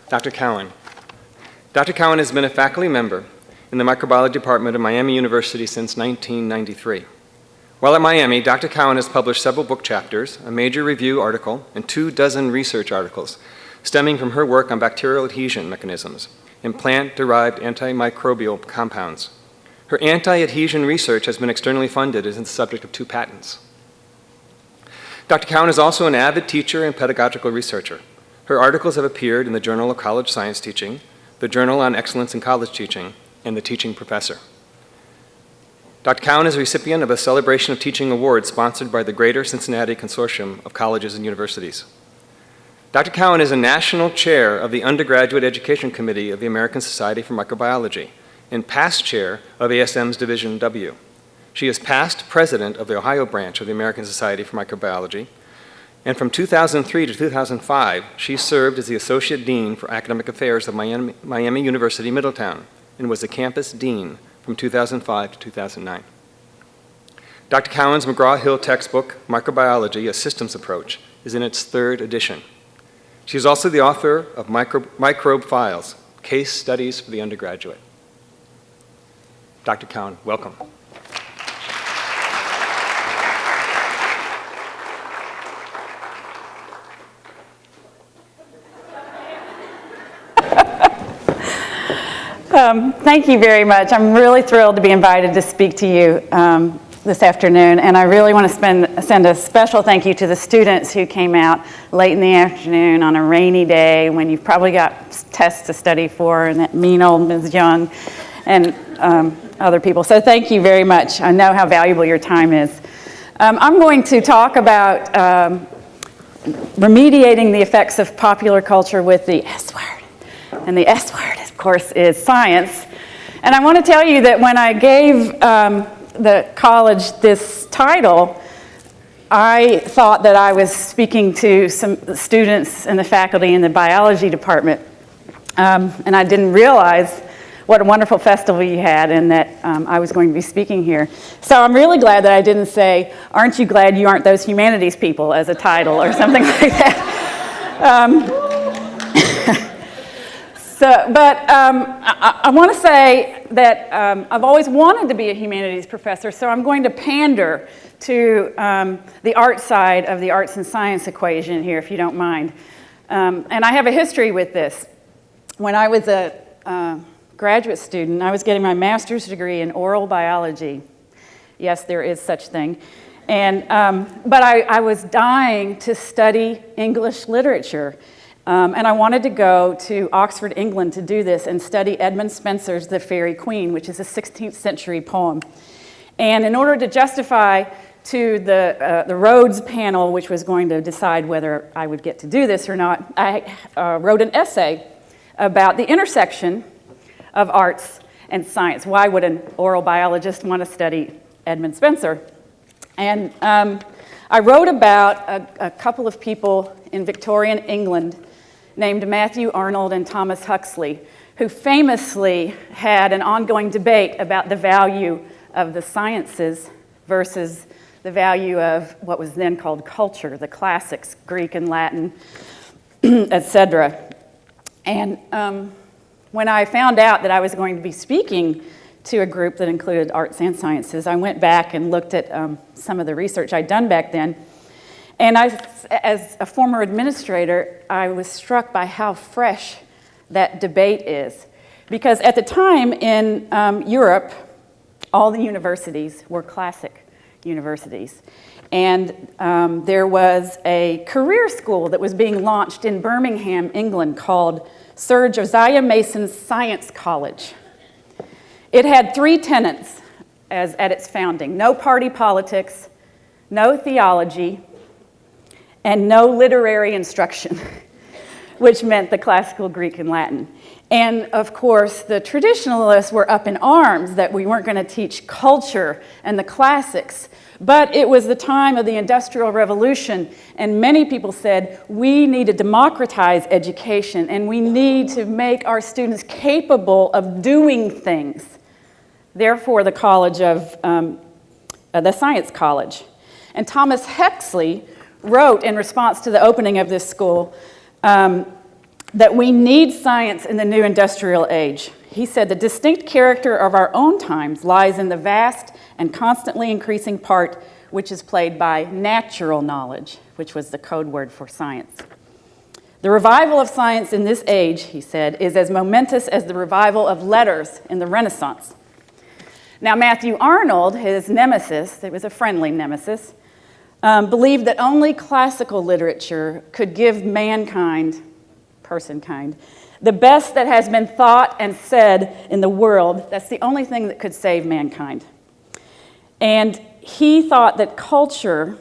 Dr. Cowen. Dr. Cowen has been a faculty member in the microbiology department of Miami University since 1993. While at Miami, Dr. Cowen has published several book chapters, a major review article, and 24 research articles stemming from her work on bacterial adhesion mechanisms in plant-derived antimicrobial compounds. Her anti-adhesion research has been externally funded and is the subject of 2 patents. Dr. Cowen is also an avid teacher and pedagogical researcher. Her articles have appeared in the Journal of College Science Teaching, the Journal on Excellence in College Teaching, and the Teaching Professor. Dr. Cowen is a recipient of a Celebration of Teaching Award sponsored by the Greater Cincinnati Consortium of Colleges and Universities. Dr. Cowen is a national chair of the Undergraduate Education Committee of the American Society for Microbiology and past chair of ASM's Division W. She is past president of the Ohio branch of the American Society for Microbiology, and from 2003 to 2005, she served as the Associate Dean for Academic Affairs of Miami University Middletown and was the campus dean from 2005 to 2009. Dr. Cowen's McGraw-Hill textbook, Microbiology, A Systems Approach, is in its 3rd edition. She is also the author of Microbe Files, Case Studies for the Undergraduate. Dr. Cowen, welcome. Thank you very much. I'm really thrilled to be invited to speak to you this afternoon, and I really want to send a special thank you to the students who came out late in the afternoon on a rainy day when you've probably got tests to study for, and that mean old Ms. Young and other people. So thank you very much. I know how valuable your time is. I'm going to talk about remediating the effects of popular culture with the S word. And the S word, of course, is science. And I want to tell you that when I gave the college this title, I thought that I was speaking to some students and the faculty in the biology department. And I didn't realize what a wonderful festival you had and that I was going to be speaking here. So I'm really glad that I didn't say, "Aren't you glad you aren't those humanities people?" as a title or something like that. I want to say that I've always wanted to be a humanities professor, so I'm going to pander to the art side of the arts and science equation here, if you don't mind. And I have a history with this. When I was a graduate student, I was getting my master's degree in oral biology. Yes, there is such thing. And, but I was dying to study English literature. And I wanted to go to Oxford, England to do this and study Edmund Spenser's The Faerie Queene, which is a 16th century poem. And in order to justify to the Rhodes panel, which was going to decide whether I would get to do this or not, I wrote an essay about the intersection of arts and science. Why would an oral biologist want to study Edmund Spenser? And I wrote about a couple of people in Victorian England named Matthew Arnold and Thomas Huxley, who famously had an ongoing debate about the value of the sciences versus the value of what was then called culture, the classics, Greek and Latin, etc. And when I found out that I was going to be speaking to a group that included arts and sciences, I went back and looked at some of the research I'd done back then. And as a former administrator, I was struck by how fresh that debate is. Because at the time in Europe, all the universities were classic universities. And there was a career school that was being launched in Birmingham, England, called Sir Josiah Mason's Science College. It had 3 tenets at its founding: no party politics, no theology, and no literary instruction, which meant the classical Greek and Latin. And of course, the traditionalists were up in arms that we weren't going to teach culture and the classics. But it was the time of the Industrial Revolution, and many people said, we need to democratize education, and we need to make our students capable of doing things. Therefore, the college of the Science College. And Thomas Huxley wrote in response to the opening of this school, that we need science in the new industrial age. He said, the distinct character of our own times lies in the vast and constantly increasing part which is played by natural knowledge, which was the code word for science. The revival of science in this age, he said, is as momentous as the revival of letters in the Renaissance. Now, Matthew Arnold, his nemesis, it was a friendly nemesis, believed that only classical literature could give mankind, personkind, the best that has been thought and said in the world. That's the only thing that could save mankind. And he thought that culture,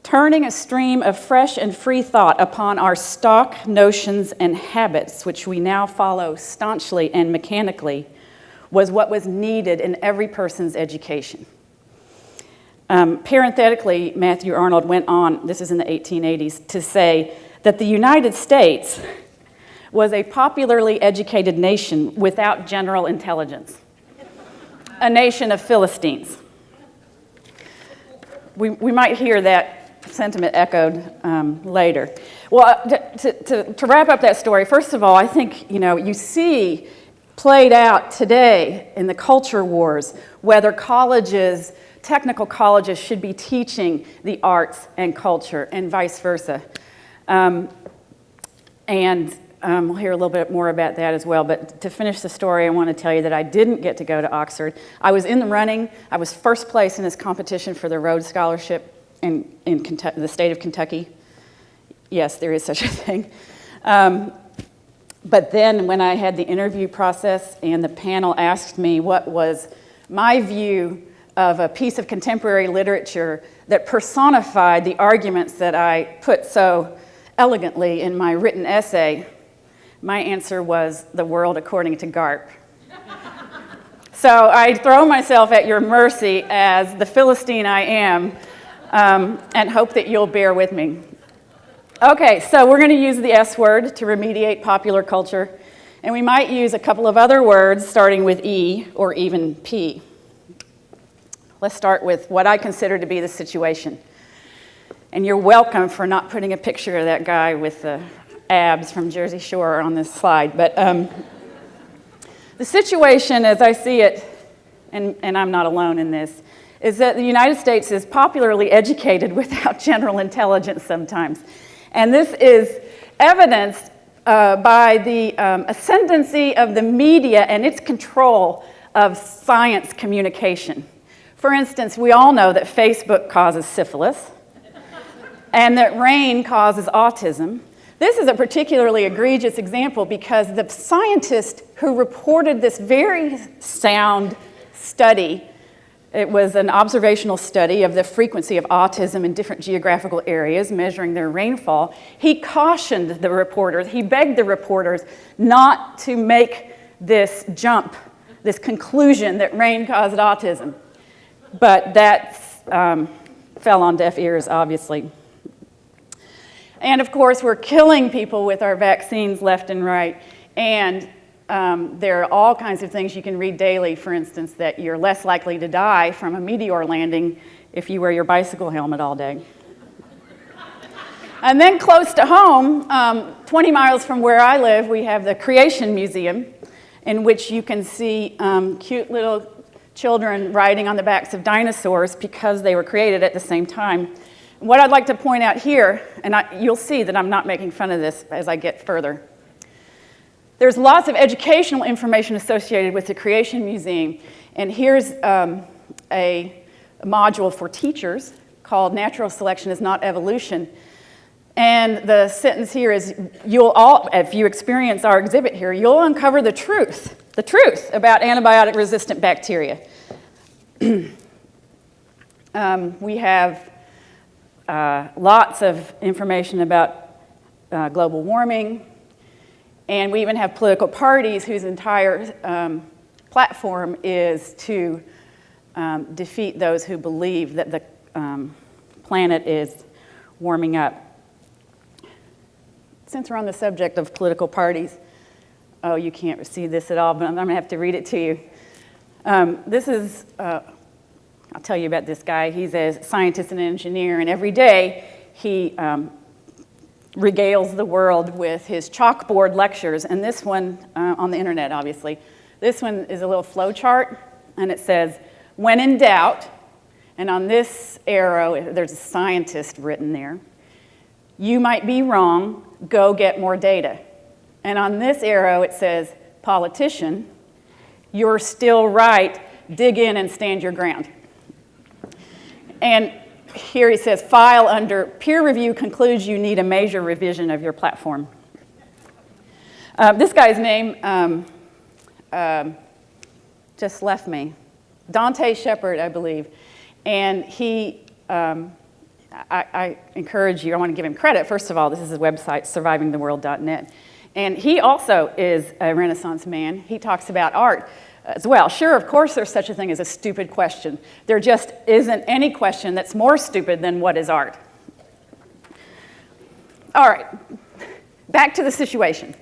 turning a stream of fresh and free thought upon our stock notions and habits, which we now follow staunchly and mechanically, was what was needed in every person's education. Parenthetically, Matthew Arnold went on, this is in the 1880s, to say that the United States was a popularly educated nation without general intelligence, a nation of Philistines. We might hear that sentiment echoed later. Well, to wrap up that story, first of all, I think, you see played out today in the culture wars whether colleges, technical colleges, should be teaching the arts and culture and vice versa. We'll hear a little bit more about that as well. But to finish the story, I want to tell you that I didn't get to go to Oxford. I was in the running. I was first place in this competition for the Rhodes Scholarship in Kentucky, the state of Kentucky. Yes, there is such a thing. But then when I had the interview process and the panel asked me what was my view of a piece of contemporary literature that personified the arguments that I put so elegantly in my written essay, my answer was The World According to Garp. So I throw myself at your mercy as the Philistine I am, and hope that you'll bear with me. Okay, so we're going to use the S word to remediate popular culture, and we might use a couple of other words starting with E or even P. Let's start with what I consider to be the situation. And you're welcome for not putting a picture of that guy with the abs from Jersey Shore on this slide. But the situation, as I see it, and I'm not alone in this, is that the United States is popularly educated without general intelligence sometimes. And this is evidenced by the ascendancy of the media and its control of science communication. For instance, we all know that Facebook causes syphilis and that rain causes autism. This is a particularly egregious example because the scientist who reported this very sound study, it was an observational study of the frequency of autism in different geographical areas, measuring their rainfall. He cautioned the reporters, he begged the reporters not to make this jump, this conclusion that rain caused autism. But that fell on deaf ears, obviously. And of course, we're killing people with our vaccines left and right. And there are all kinds of things you can read daily, for instance, that you're less likely to die from a meteor landing if you wear your bicycle helmet all day. And then close to home, 20 miles from where I live, we have the Creation Museum, in which you can see cute little children riding on the backs of dinosaurs because they were created at the same time. What I'd like to point out here, and you'll see that I'm not making fun of this as I get further. There's lots of educational information associated with the Creation Museum, and here's a module for teachers called Natural Selection is Not Evolution. And the sentence here is, if you experience our exhibit here, you'll uncover the truth about antibiotic resistant bacteria. We have lots of information about global warming, and we even have political parties whose entire platform is to defeat those who believe that the planet is warming up. Since we're on the subject of political parties, oh, you can't see this at all, but I'm going to have to read it to you. This is, I'll tell you about this guy. He's a scientist and an engineer, and every day he regales the world with his chalkboard lectures, and this one, on the internet obviously, this one is a little flow chart, and it says, when in doubt, and on this arrow, there's a scientist written there, you might be wrong, go get more data. And on this arrow, it says, politician, you're still right, dig in and stand your ground. And here he says, file under peer review concludes you need a major revision of your platform. This guy's name just left me. Dante Shepard, I believe. And he, I encourage you, I want to give him credit. First of all, this is his website, survivingtheworld.net. And he also is a Renaissance man. He talks about art as well. Sure, of course, there's such a thing as a stupid question. There just isn't any question that's more stupid than what is art. All right, back to the situation.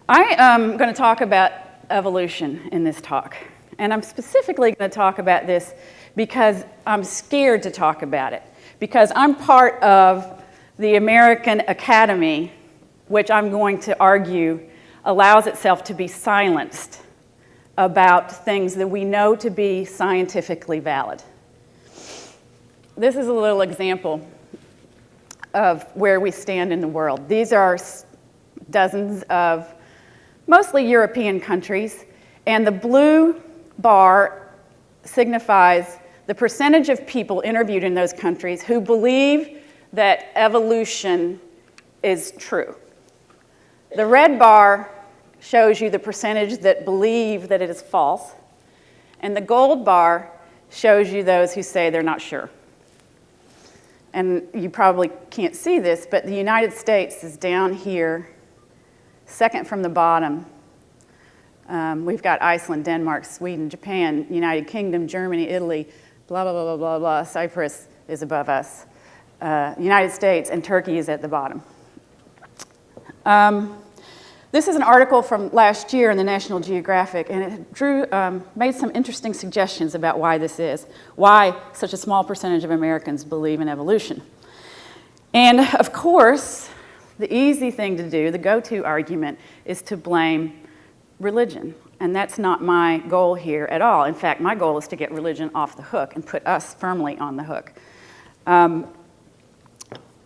I am going to talk about evolution in this talk. And I'm specifically going to talk about this because I'm scared to talk about it. Because I'm part of the American Academy, which I'm going to argue allows itself to be silenced about things that we know to be scientifically valid. This is a little example of where we stand in the world. These are dozens of mostly European countries, and the blue bar signifies the percentage of people interviewed in those countries who believe that evolution is true. The red bar shows you the percentage that believe that it is false, and the gold bar shows you those who say they're not sure. And you probably can't see this, but the United States is down here, second from the bottom. We've got Iceland, Denmark, Sweden, Japan, United Kingdom, Germany, Italy, blah, blah, blah, blah, blah, blah. Cyprus is above us. United States and Turkey is at the bottom. This is an article from last year in the National Geographic, and it made some interesting suggestions about why this is, why such a small percentage of Americans believe in evolution. And of course, the easy thing to do, the go-to argument, is to blame religion. And that's not my goal here at all. In fact, my goal is to get religion off the hook and put us firmly on the hook.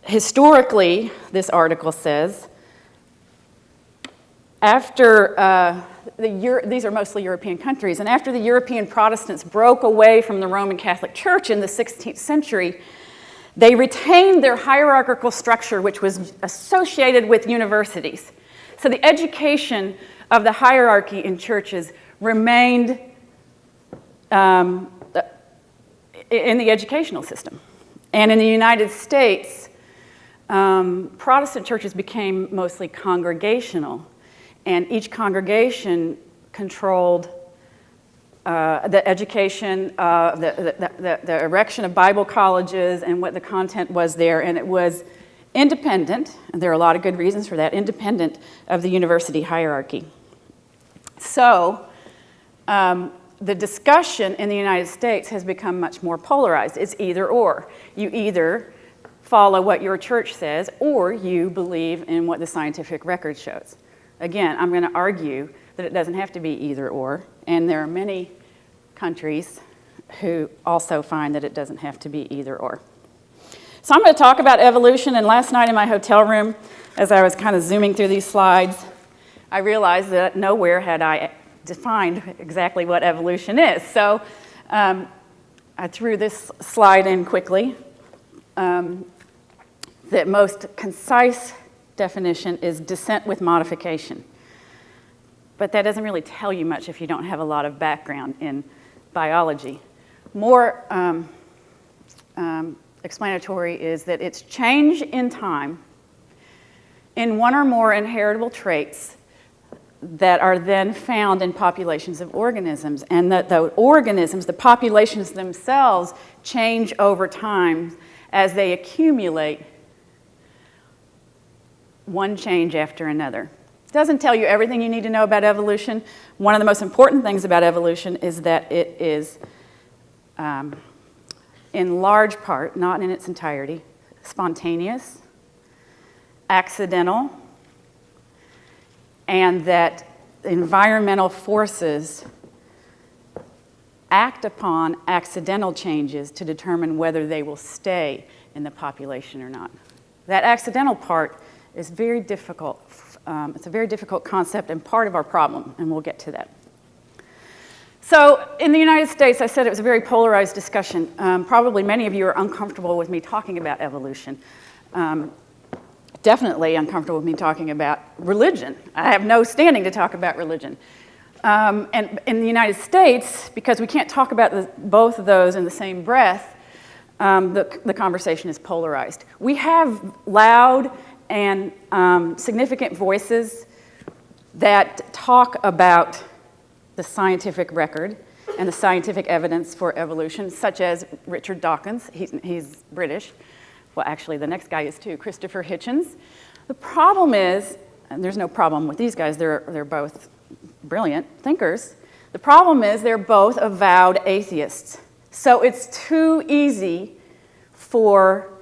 Historically, this article says, after these are mostly European countries, and after the European Protestants broke away from the Roman Catholic Church in the 16th century, they retained their hierarchical structure, which was associated with universities. So the education of the hierarchy in churches remained in the educational system. And in the United States, Protestant churches became mostly congregational. And each congregation controlled the education, the erection of Bible colleges and what the content was there. And it was independent, and there are a lot of good reasons for that, independent of the university hierarchy. So the discussion in the United States has become much more polarized. It's either or. You either follow what your church says or you believe in what the scientific record shows. Again, I'm going to argue that it doesn't have to be either or, and there are many countries who also find that it doesn't have to be either or. So I'm going to talk about evolution, and last night in my hotel room, as I was kind of zooming through these slides, I realized that nowhere had I defined exactly what evolution is. So I threw this slide in quickly. The most concise definition is descent with modification. But that doesn't really tell you much if you don't have a lot of background in biology. More explanatory is that it's change in time in one or more inheritable traits that are then found in populations of organisms, and that the organisms, the populations themselves, change over time as they accumulate one change after another. It doesn't tell you everything you need to know about evolution. One of the most important things about evolution is that it is, in large part, not in its entirety, spontaneous, accidental, and that environmental forces act upon accidental changes to determine whether they will stay in the population or not. That accidental part is very difficult. It's a very difficult concept and part of our problem, and we'll get to that. So in the United States, I said it was a very polarized discussion. Probably many of you are uncomfortable with me talking about evolution. Definitely uncomfortable with me talking about religion. I have no standing to talk about religion. And in the United States, because we can't talk about both of those in the same breath, the conversation is polarized. We have loud and significant voices that talk about the scientific record and the scientific evidence for evolution, such as Richard Dawkins. He's British. Well, actually, the next guy is too, Christopher Hitchens. The problem is, and there's no problem with these guys, they're both brilliant thinkers. The problem is they're both avowed atheists. So it's too easy for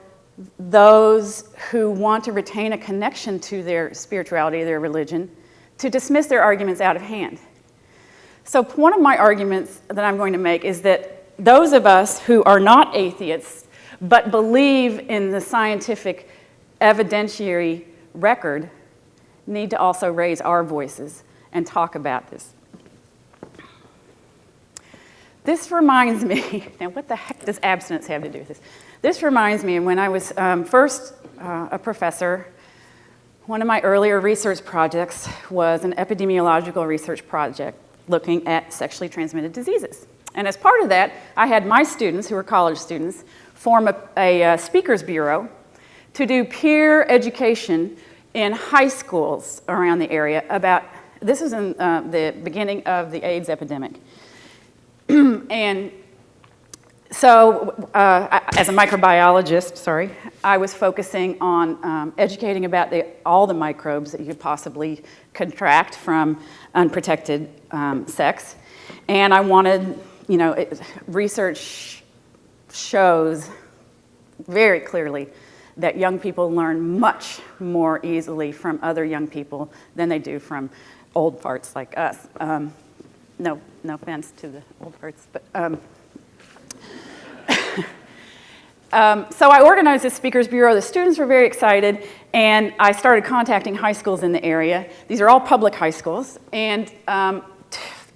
those who want to retain a connection to their spirituality, their religion, to dismiss their arguments out of hand. So one of my arguments that I'm going to make is that those of us who are not atheists but believe in the scientific evidentiary record need to also raise our voices and talk about this. This reminds me, now what the heck does abstinence have to do with this? This reminds me when I was first a professor, one of my earlier research projects was an epidemiological research project looking at sexually transmitted diseases. And as part of that, I had my students, who were college students, form a speakers bureau to do peer education in high schools around the area about, this was in the beginning of the AIDS epidemic. And so as a microbiologist, I was focusing on educating about all the microbes that you could possibly contract from unprotected sex. And I wanted, research shows very clearly that young people learn much more easily from other young people than they do from old farts like us. No offense to the old farts, but so I organized this speakers bureau. The students were very excited, and I started contacting high schools in the area. These are all public high schools, and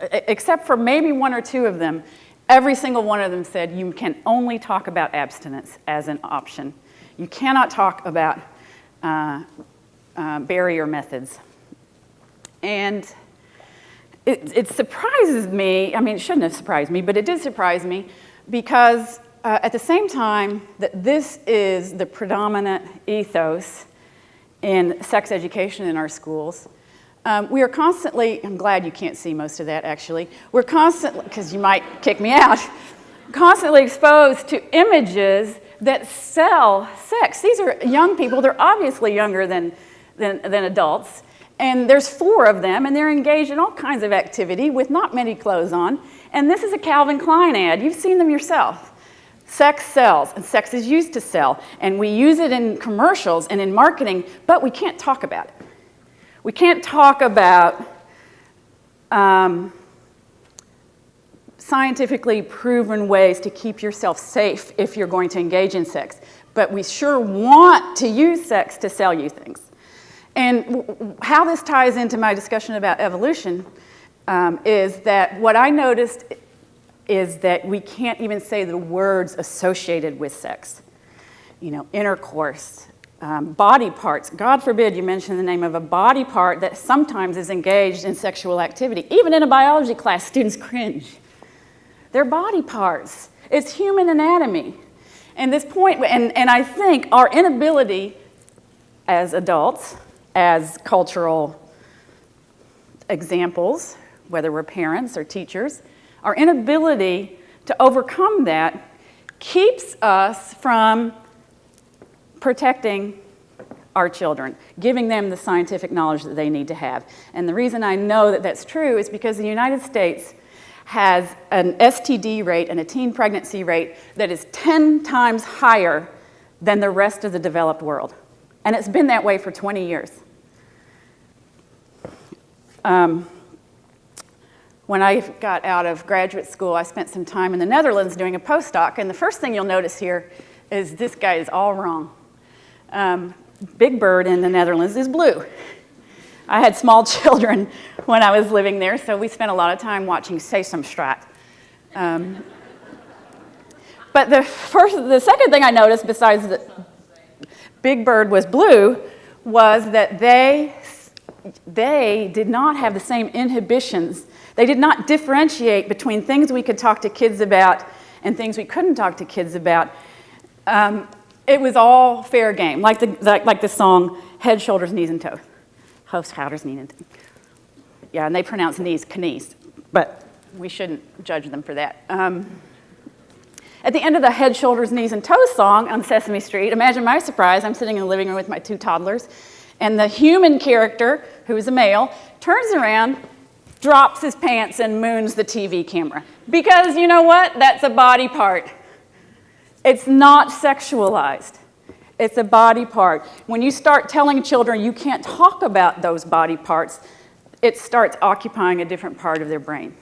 except for maybe one or two of them, every single one of them said you can only talk about abstinence as an option. You cannot talk about barrier methods. And it surprises me. I mean, it shouldn't have surprised me, but it did surprise me because at the same time that this is the predominant ethos in sex education in our schools, we are constantly, I'm glad you can't see most of that actually, we're constantly, because you might kick me out, constantly exposed to images that sell sex. These are young people, they're obviously younger than adults, and there's 4 of them, and they're engaged in all kinds of activity with not many clothes on, and this is a Calvin Klein ad. You've seen them yourself. Sex sells, and sex is used to sell, and we use it in commercials and in marketing, but we can't talk about it. We can't talk about scientifically proven ways to keep yourself safe if you're going to engage in sex, but we sure want to use sex to sell you things. And how this ties into my discussion about evolution is that what I noticed is that we can't even say the words associated with sex. Intercourse, body parts. God forbid you mention the name of a body part that sometimes is engaged in sexual activity. Even in a biology class, students cringe. They're body parts. It's human anatomy. And this point, and I think our inability as adults, as cultural examples, whether we're parents or teachers, our inability to overcome that keeps us from protecting our children, giving them the scientific knowledge that they need to have. And the reason I know that that's true is because the United States has an STD rate and a teen pregnancy rate that is 10 times higher than the rest of the developed world. And it's been that way for 20 years. When I got out of graduate school, I spent some time in the Netherlands doing a postdoc, and the first thing you'll notice here is this guy is all wrong. Big Bird in the Netherlands is blue. I had small children when I was living there, so we spent a lot of time watching Sesamstraat. But the second thing I noticed, besides that Big Bird was blue, was that they did not have the same inhibitions. They did not differentiate between things we could talk to kids about and things we couldn't talk to kids about. It was all fair game, like the song Head, Shoulders, Knees, and Toes. Hoofd, schouders, knees, and toes. Yeah, and they pronounce knees, knees, but we shouldn't judge them for that. At the end of the Head, Shoulders, Knees, and Toes song on Sesame Street, imagine my surprise, I'm sitting in the living room with my 2 toddlers, and the human character, who is a male, turns around, drops his pants, and moons the TV camera. Because you know what? That's a body part. It's not sexualized. It's a body part. When you start telling children you can't talk about those body parts, it starts occupying a different part of their brain.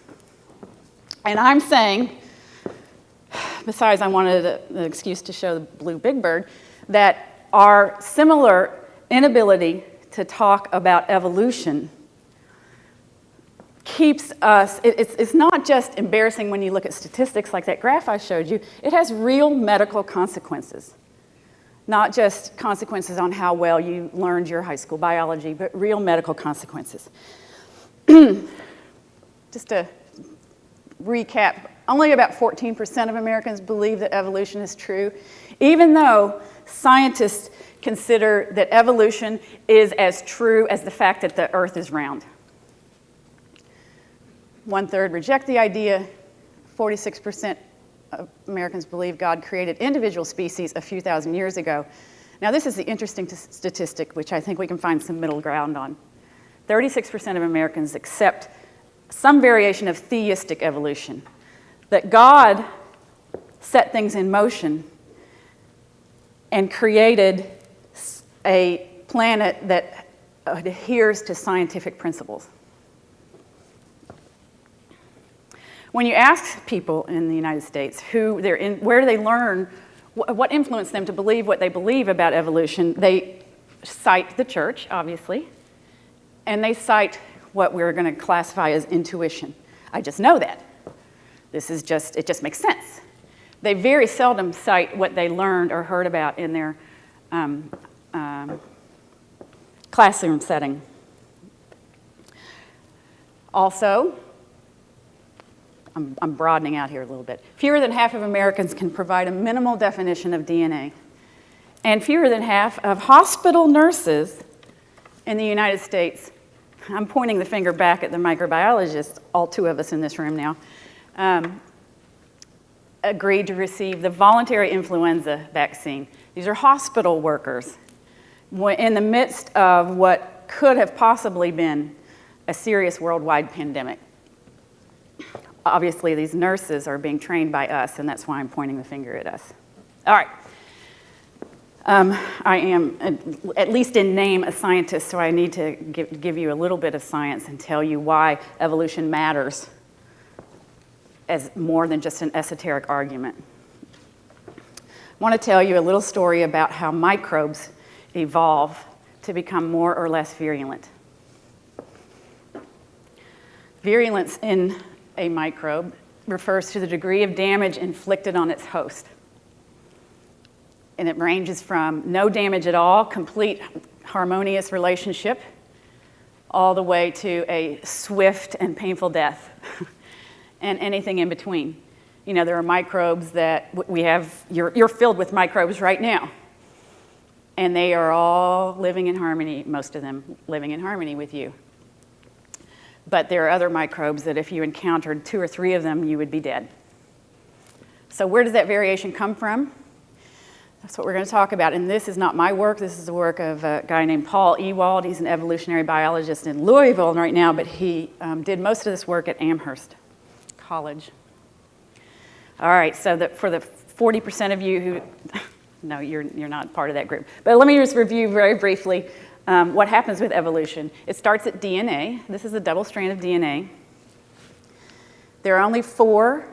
And I'm saying, besides I wanted an excuse to show the blue Big Bird, that our similar inability to talk about evolution keeps us, it's not just embarrassing when you look at statistics like that graph I showed you, it has real medical consequences. Not just consequences on how well you learned your high school biology, but real medical consequences. Just to recap, only about 14% of Americans believe that evolution is true, even though scientists consider that evolution is as true as the fact that the Earth is round. 1/3 reject the idea, 46% of Americans believe God created individual species a few thousand years ago. Now this is the interesting statistic, which I think we can find some middle ground on. 36% of Americans accept some variation of theistic evolution, that God set things in motion and created a planet that adheres to scientific principles. When you ask people in the United States where do they learn, what influenced them to believe what they believe about evolution, they cite the church, obviously, and they cite what we're going to classify as intuition. I just know that. It just makes sense. They very seldom cite what they learned or heard about in their classroom setting. Also, I'm broadening out here a little bit. Fewer than half of Americans can provide a minimal definition of DNA. And fewer than half of hospital nurses in the United States, I'm pointing the finger back at the microbiologists, all 2 of us in this room now, agreed to receive the voluntary influenza vaccine. These are hospital workers in the midst of what could have possibly been a serious worldwide pandemic. Obviously, these nurses are being trained by us, and that's why I'm pointing the finger at us. All right. I am, at least in name, a scientist, so I need to give you a little bit of science and tell you why evolution matters as more than just an esoteric argument. I want to tell you a little story about how microbes evolve to become more or less virulent. Virulence in a microbe refers to the degree of damage inflicted on its host. And it ranges from no damage at all, complete harmonious relationship, all the way to a swift and painful death, and anything in between. You know, there are microbes that we have, you're filled with microbes right now. And they are all living in harmony, most of them living in harmony with you. But there are other microbes that if you encountered 2 or 3 of them, you would be dead. So where does that variation come from? That's what we're going to talk about. And this is not my work. This is the work of a guy named Paul Ewald. He's an evolutionary biologist in Louisville right now, but he did most of this work at Amherst College. All right, so for the 40% of you who No, you're not part of that group. But let me just review very briefly what happens with evolution. It starts at DNA. This is a double strand of DNA. There are only 4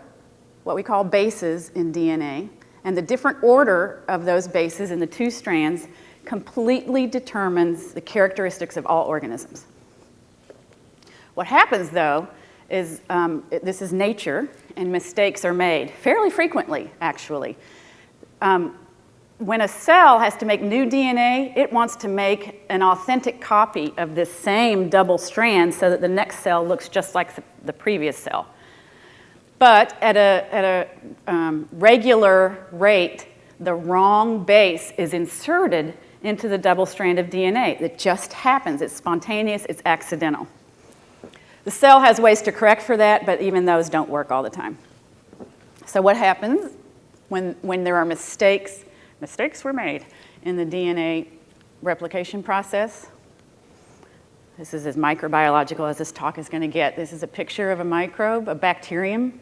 what we call bases in DNA, and the different order of those bases in the 2 strands completely determines the characteristics of all organisms. What happens, though, is this is nature, and mistakes are made fairly frequently, actually. When a cell has to make new DNA, it wants to make an authentic copy of this same double strand so that the next cell looks just like the previous cell. But at a regular rate, the wrong base is inserted into the double strand of DNA. It just happens. It's spontaneous. It's accidental. The cell has ways to correct for that, but even those don't work all the time. So what happens when there are mistakes? Mistakes were made in the DNA replication process. This is as microbiological as this talk is going to get. This is a picture of a microbe, a bacterium.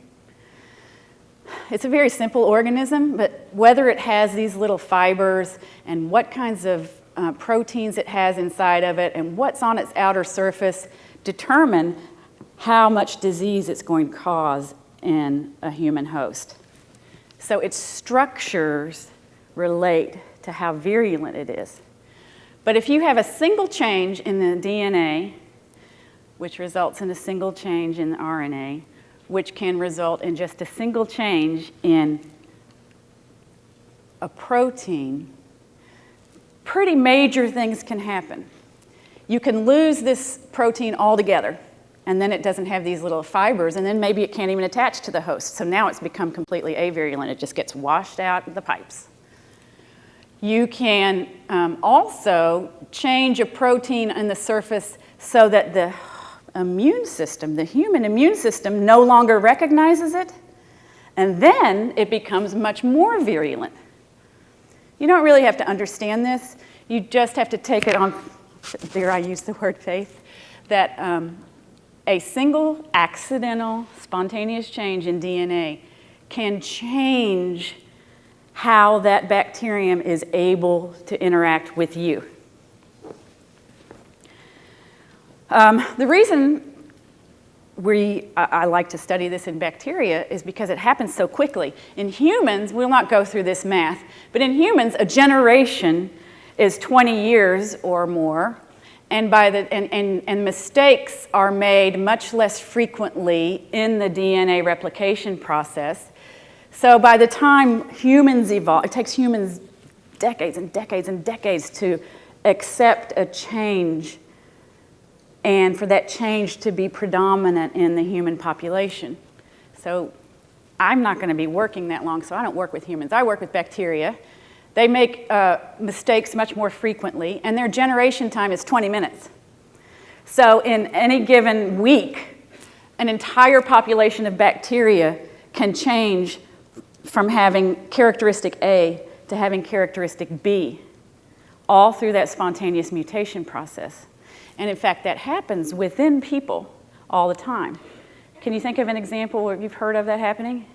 It's a very simple organism, but whether it has these little fibers and what kinds of proteins it has inside of it and what's on its outer surface determine how much disease it's going to cause in a human host. So its structures relate to how virulent it is. But if you have a single change in the DNA, which results in a single change in the RNA, which can result in just a single change in a protein, pretty major things can happen. You can lose this protein altogether, and then it doesn't have these little fibers, and then maybe it can't even attach to the host. So now it's become completely avirulent. It just gets washed out the pipes. You can also change a protein on the surface so that the immune system, the human immune system, no longer recognizes it, and then it becomes much more virulent. You don't really have to understand this. You just have to take it on, there I use the word faith, that a single accidental spontaneous change in DNA can change how that bacterium is able to interact with you. The reason I like to study this in bacteria is because it happens so quickly. In humans, we'll not go through this math, but in humans, a generation is 20 years or more, and mistakes are made much less frequently in the DNA replication process. So by the time humans evolve, it takes humans decades and decades and decades to accept a change and for that change to be predominant in the human population. So I'm not going to be working that long, so I don't work with humans. I work with bacteria. They make mistakes much more frequently, and their generation time is 20 minutes. So in any given week, an entire population of bacteria can change from having characteristic A to having characteristic B, all through that spontaneous mutation process. And in fact, that happens within people all the time. Can you think of an example where you've heard of that happening?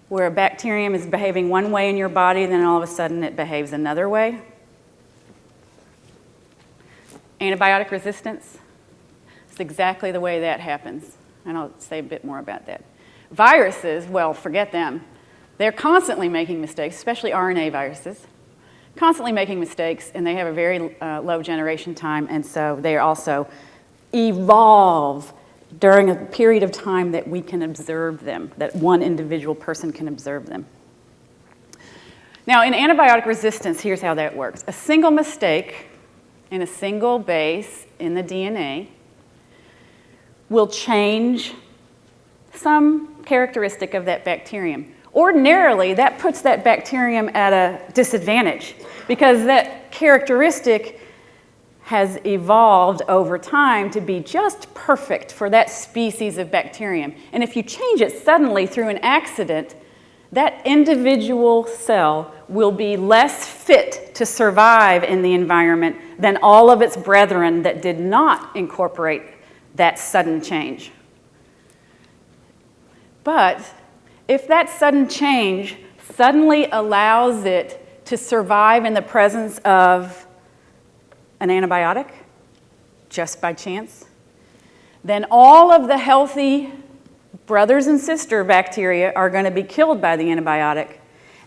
Where a bacterium is behaving one way in your body, and then all of a sudden it behaves another way? Antibiotic resistance. It's exactly the way that happens. And I'll say a bit more about that. Viruses, well, forget them. They're constantly making mistakes, especially RNA viruses. Constantly making mistakes, and they have a very low generation time, and so they also evolve during a period of time that we can observe them, that one individual person can observe them. Now, in antibiotic resistance, here's how that works. A single mistake in a single base in the DNA will change some characteristic of that bacterium. Ordinarily, that puts that bacterium at a disadvantage because that characteristic has evolved over time to be just perfect for that species of bacterium. And if you change it suddenly through an accident, that individual cell will be less fit to survive in the environment than all of its brethren that did not incorporate that sudden change. But if that sudden change suddenly allows it to survive in the presence of an antibiotic, just by chance, then all of the healthy brothers and sister bacteria are going to be killed by the antibiotic,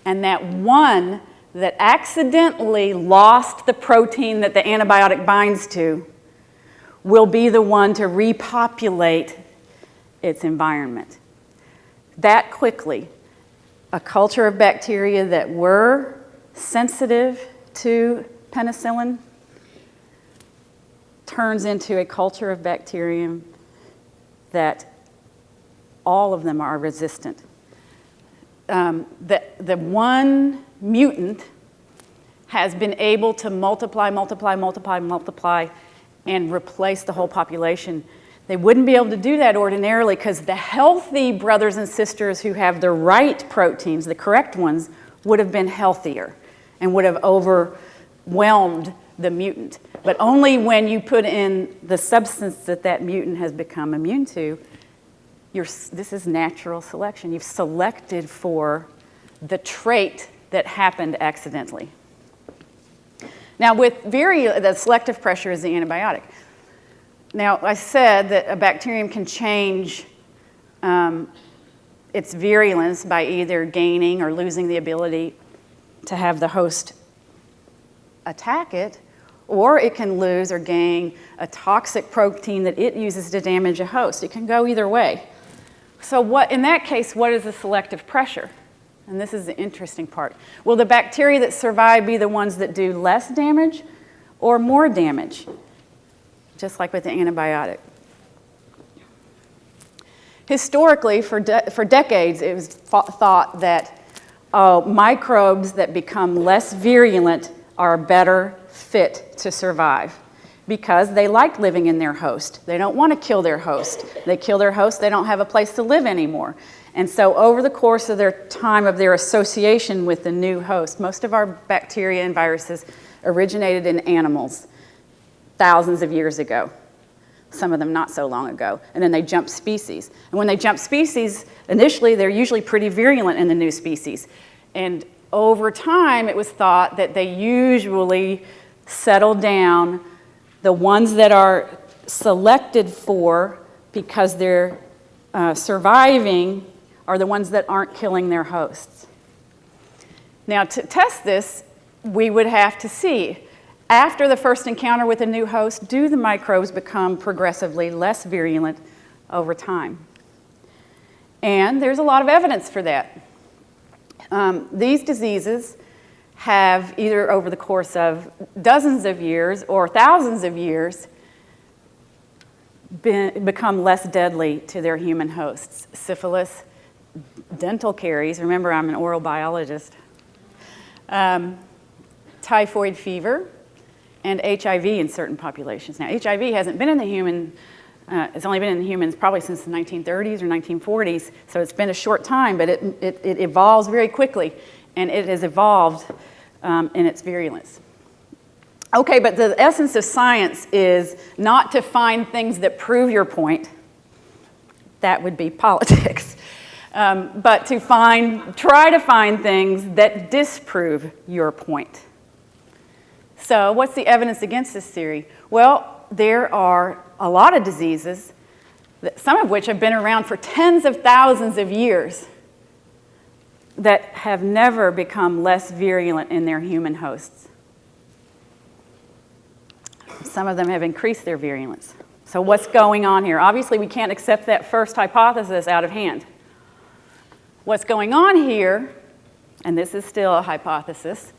and that one that accidentally lost the protein that the antibiotic binds to will be the one to repopulate its environment. That quickly, a culture of bacteria that were sensitive to penicillin turns into a culture of bacterium that all of them are resistant. The one mutant has been able to multiply, and replace the whole population. They wouldn't be able to do that ordinarily because the healthy brothers and sisters who have the right proteins, the correct ones, would have been healthier and would have overwhelmed the mutant. But only when you put in the substance that that mutant has become immune to, this is natural selection. You've selected for the trait that happened accidentally. Now, the selective pressure is the antibiotic. Now, I said that a bacterium can change its virulence by either gaining or losing the ability to have the host attack it, or it can lose or gain a toxic protein that it uses to damage a host. It can go either way. So in that case, what is the selective pressure? And this is the interesting part. Will the bacteria that survive be the ones that do less damage or more damage? Just like with the antibiotic. Historically, for decades, it was thought that microbes that become less virulent are better fit to survive because they like living in their host. They don't want to kill their host. They kill their host, they don't have a place to live anymore. And so over the course of their time of their association with the new host, most of our bacteria and viruses originated in animals thousands of years ago, some of them not so long ago, and then they jump species. And when they jump species, initially they're usually pretty virulent in the new species. And over time, it was thought that they usually settle down. The ones that are selected for because they're surviving are the ones that aren't killing their hosts. Now, to test this, we would have to see, after the first encounter with a new host, do the microbes become progressively less virulent over time? And there's a lot of evidence for that. These diseases have either over the course of dozens of years or thousands of years become less deadly to their human hosts. Syphilis, dental caries, remember I'm an oral biologist, typhoid fever, and HIV in certain populations. Now, HIV hasn't been in the human, it's only been in humans probably since the 1930s or 1940s, so it's been a short time, but it evolves very quickly, and it has evolved in its virulence. Okay, but the essence of science is not to find things that prove your point. That would be politics. But to try to find things that disprove your point. So what's the evidence against this theory? Well, there are a lot of diseases, some of which have been around for tens of thousands of years, that have never become less virulent in their human hosts. Some of them have increased their virulence. So what's going on here? Obviously, we can't accept that first hypothesis out of hand. What's going on here, and this is still a hypothesis,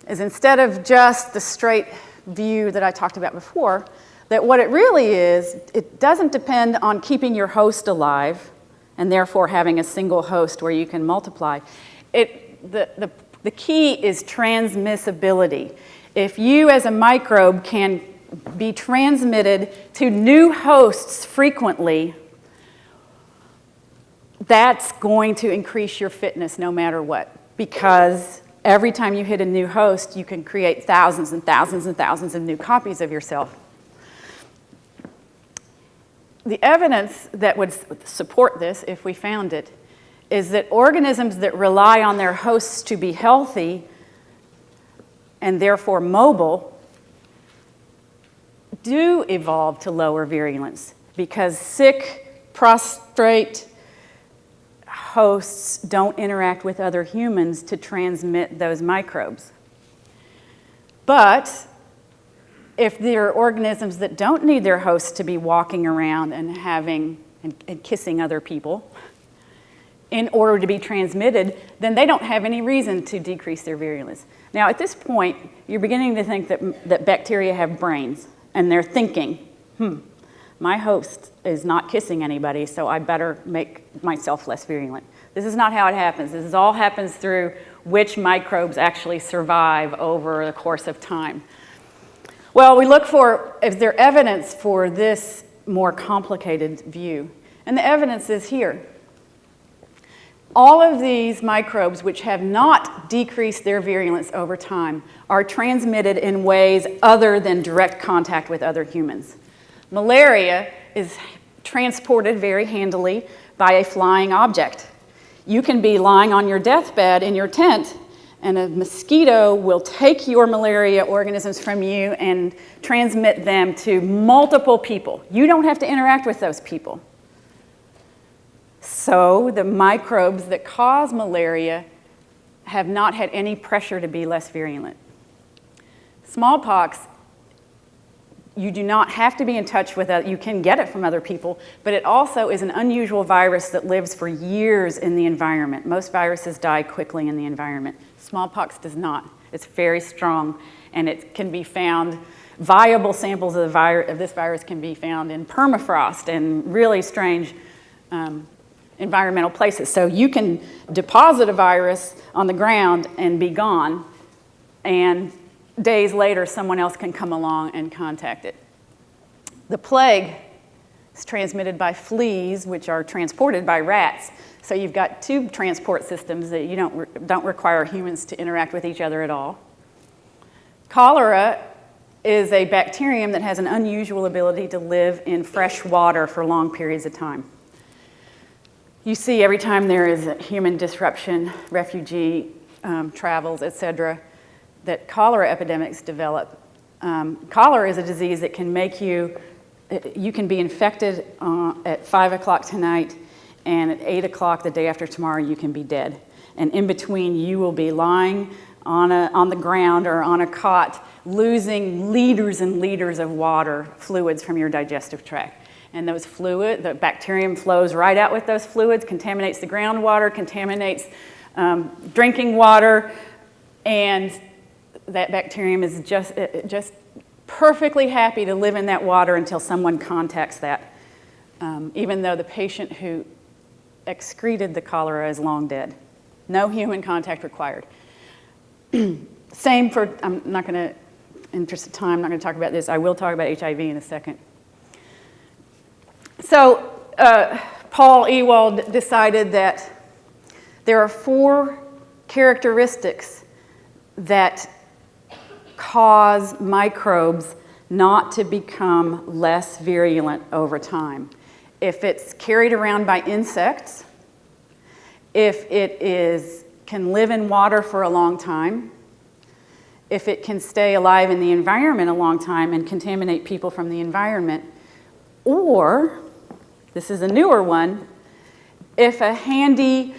is instead of just the straight view that I talked about before, that what it really is, it doesn't depend on keeping your host alive and therefore having a single host where you can multiply. The key is transmissibility. If you as a microbe can be transmitted to new hosts frequently, that's going to increase your fitness no matter what, because every time you hit a new host, you can create thousands and thousands and thousands of new copies of yourself. The evidence that would support this, if we found it, is that organisms that rely on their hosts to be healthy and therefore mobile do evolve to lower virulence, because sick, prostrate hosts don't interact with other humans to transmit those microbes. But if there are organisms that don't need their hosts to be walking around and having and kissing other people in order to be transmitted, then they don't have any reason to decrease their virulence. Now, at this point, you're beginning to think that bacteria have brains, and they're thinking, my host is not kissing anybody, so I better make myself less virulent. This is not how it happens. This all happens through which microbes actually survive over the course of time. Well, we look for, is there evidence for this more complicated view? And the evidence is here. All of these microbes which have not decreased their virulence over time are transmitted in ways other than direct contact with other humans. Malaria is transported very handily by a flying object. You can be lying on your deathbed in your tent, and a mosquito will take your malaria organisms from you and transmit them to multiple people. You don't have to interact with those people. So the microbes that cause malaria have not had any pressure to be less virulent. Smallpox, you do not have to be in touch with it. You can get it from other people, but it also is an unusual virus that lives for years in the environment. Most viruses die quickly in the environment. Smallpox does not. It's very strong, and it can be found, viable samples of this virus can be found in permafrost and really strange environmental places. So you can deposit a virus on the ground and be gone, and days later someone else can come along and contact it. The plague is transmitted by fleas, which are transported by rats. So you've got two transport systems that you don't require humans to interact with each other at all. Cholera is a bacterium that has an unusual ability to live in fresh water for long periods of time. You see, every time there is a human disruption, refugee travels, etc., that cholera epidemics develop. Cholera is a disease that can make you can be infected at 5 o'clock tonight, and at 8 o'clock the day after tomorrow you can be dead. And in between you will be lying on the ground or on a cot, losing liters and liters of water, fluids from your digestive tract. And those the bacterium flows right out with those fluids, contaminates the groundwater, contaminates drinking water, and that bacterium is just perfectly happy to live in that water until someone contacts that, even though the patient who excreted the cholera is long dead. No human contact required. Same for, I'm not going to, in interest of time, I'm not going to talk about this. I will talk about HIV in a second. So Paul Ewald decided that there are 4 characteristics that cause microbes not to become less virulent over time. If it's carried around by insects, if it can live in water for a long time, if it can stay alive in the environment a long time and contaminate people from the environment, or, this is a newer one, if a handy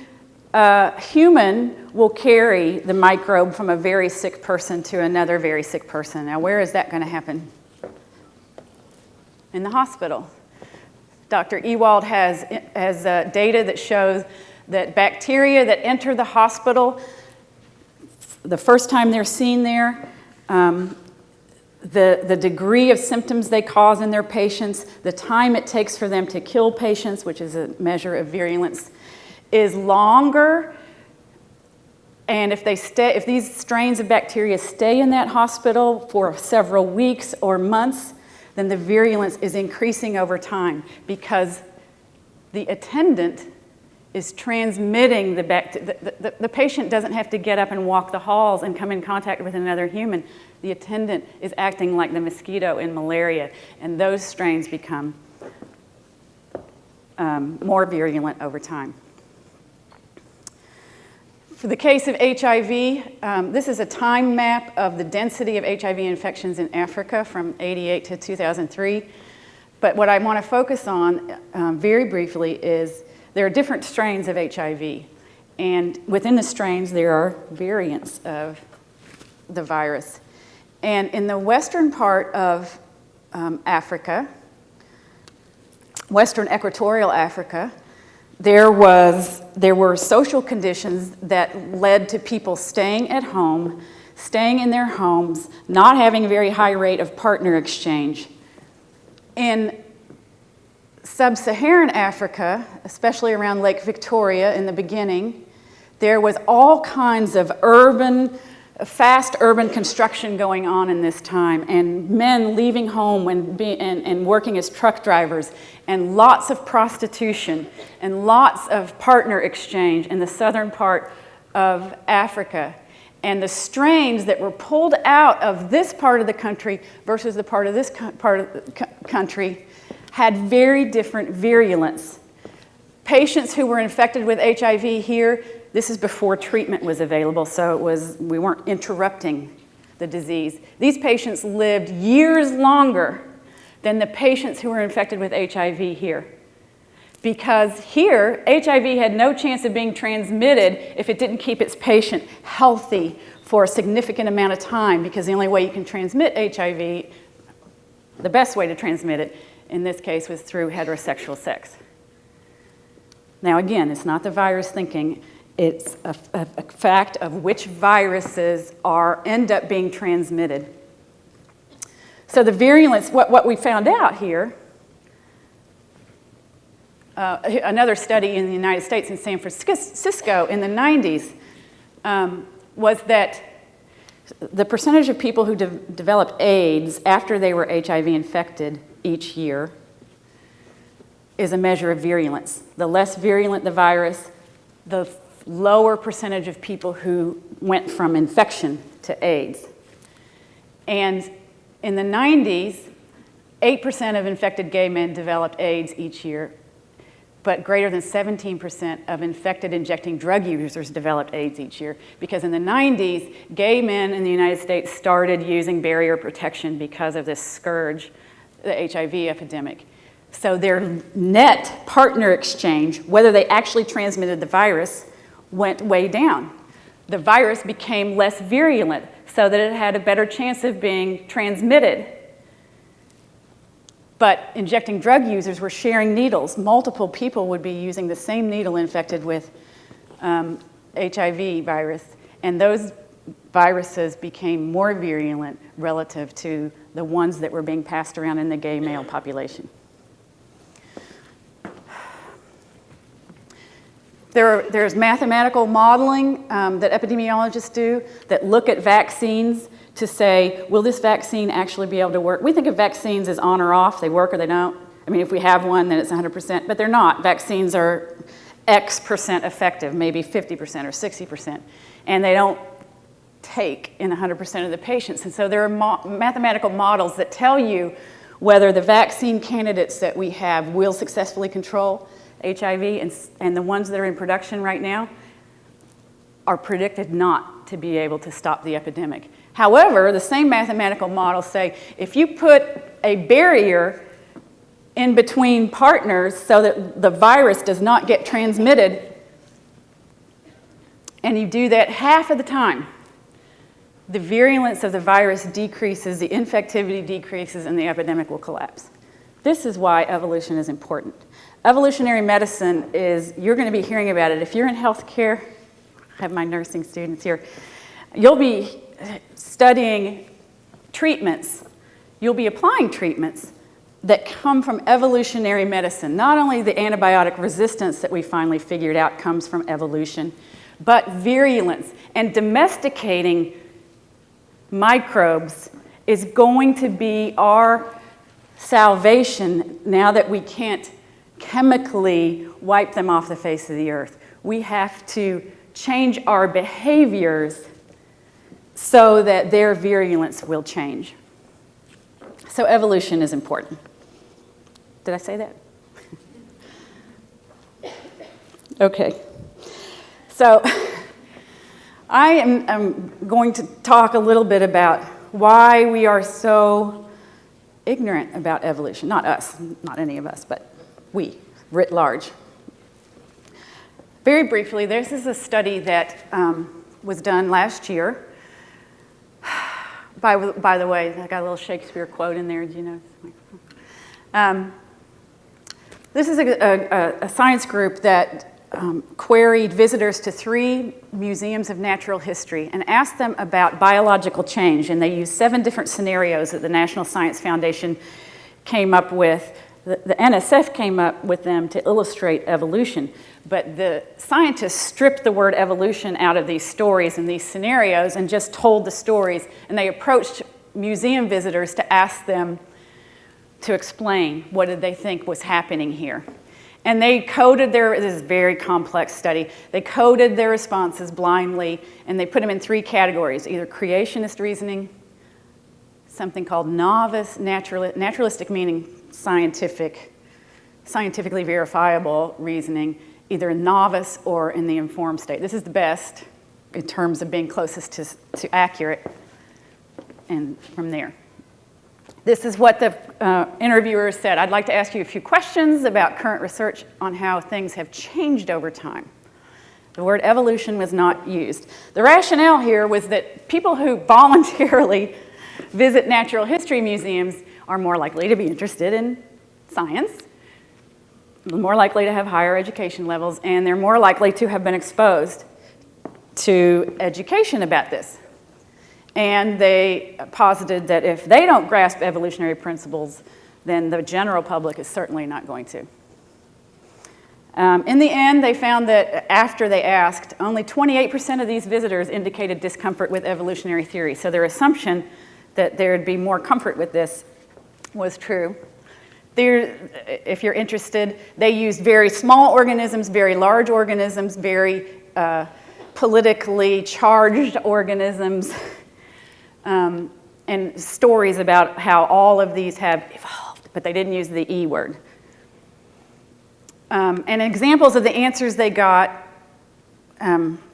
human will carry the microbe from a very sick person to another very sick person. Now, where is that going to happen? In the hospital. Dr. Ewald has data that shows that bacteria that enter the hospital, the first time they're seen there, the degree of symptoms they cause in their patients, the time it takes for them to kill patients, which is a measure of virulence, is longer. And if these strains of bacteria stay in that hospital for several weeks or months, then the virulence is increasing over time because the attendant is transmitting the patient doesn't have to get up and walk the halls and come in contact with another human. The attendant is acting like the mosquito in malaria, and those strains become more virulent over time. For the case of HIV, this is a time map of the density of HIV infections in Africa from '88 to 2003. But what I want to focus on very briefly is there are different strains of HIV. And within the strains, there are variants of the virus. And in the western part of Africa, western equatorial Africa, there were social conditions that led to people staying at home, staying in their homes, not having a very high rate of partner exchange. In sub-Saharan Africa, especially around Lake Victoria in the beginning, there was all kinds of fast urban construction going on in this time, and men leaving home and working as truck drivers, and lots of prostitution, and lots of partner exchange in the southern part of Africa. And the strains that were pulled out of this part of the country versus the part of this part of the country had very different virulence. Patients who were infected with HIV here, this is before treatment was available, so we weren't interrupting the disease. These patients lived years longer than the patients who were infected with HIV here. Because here, HIV had no chance of being transmitted if it didn't keep its patient healthy for a significant amount of time, because the only way you can transmit HIV, the best way to transmit it, in this case, was through heterosexual sex. Now again, it's not the virus thinking, it's a fact of which viruses end up being transmitted. So the virulence, what we found out here, another study in the United States in San Francisco in the 90s was that the percentage of people who developed AIDS after they were HIV infected each year is a measure of virulence. The less virulent the virus, the lower percentage of people who went from infection to AIDS. And in the 90s, 8% of infected gay men developed AIDS each year, but greater than 17% of infected injecting drug users developed AIDS each year, because in the 90s, gay men in the United States started using barrier protection because of this scourge, the HIV epidemic. So their net partner exchange, whether they actually transmitted the virus, went way down. The virus became less virulent so that it had a better chance of being transmitted. But injecting drug users were sharing needles. Multiple people would be using the same needle infected with HIV virus, and those viruses became more virulent relative to the ones that were being passed around in the gay male population. There's mathematical modeling that epidemiologists do that look at vaccines to say, will this vaccine actually be able to work? We think of vaccines as on or off, they work or they don't. I mean, if we have one, then it's 100%, but they're not. Vaccines are X% effective, maybe 50% or 60%, and they don't take in 100% of the patients. And so there are mathematical models that tell you whether the vaccine candidates that we have will successfully control HIV, and the ones that are in production right now are predicted not to be able to stop the epidemic. However, the same mathematical models say if you put a barrier in between partners so that the virus does not get transmitted, and you do that half of the time, the virulence of the virus decreases, the infectivity decreases, and the epidemic will collapse. This is why evolution is important. Evolutionary medicine is, you're going to be hearing about it. If you're in healthcare, I have my nursing students here, you'll be studying treatments. You'll be applying treatments that come from evolutionary medicine. Not only the antibiotic resistance that we finally figured out comes from evolution, but virulence and domesticating microbes is going to be our salvation now that we can't chemically wipe them off the face of the earth. We have to change our behaviors so that their virulence will change. So evolution is important. Did I say that? Okay. So I am going to talk a little bit about why we are so ignorant about evolution. Not us, not any of us, but we, writ large. Very briefly, this is a study that was done last year. By the way, I got a little Shakespeare quote in there. Did you know? This is a science group that queried visitors to 3 museums of natural history and asked them about biological change. And they used 7 different scenarios that the National Science Foundation came up with. The NSF came up with them to illustrate evolution. But the scientists stripped the word evolution out of these stories and these scenarios and just told the stories. And they approached museum visitors to ask them to explain what did they think was happening here. And they coded this is a very complex study, they coded their responses blindly, and they put them in 3 categories, either creationist reasoning, something called novice naturalistic meaning scientifically verifiable reasoning, either novice or in the informed state. This is the best in terms of being closest to accurate, and from there. This is what the interviewers said. I'd like to ask you a few questions about current research on how things have changed over time. The word evolution was not used. The rationale here was that people who voluntarily visit natural history museums are more likely to be interested in science, more likely to have higher education levels, and they're more likely to have been exposed to education about this. And they posited that if they don't grasp evolutionary principles, then the general public is certainly not going to. In the end, they found that after they asked, only 28% of these visitors indicated discomfort with evolutionary theory. So their assumption that there would be more comfort with this was true. If you're interested, they used very small organisms, very large organisms, very politically charged organisms, and stories about how all of these have evolved, but they didn't use the E word. And examples of the answers they got,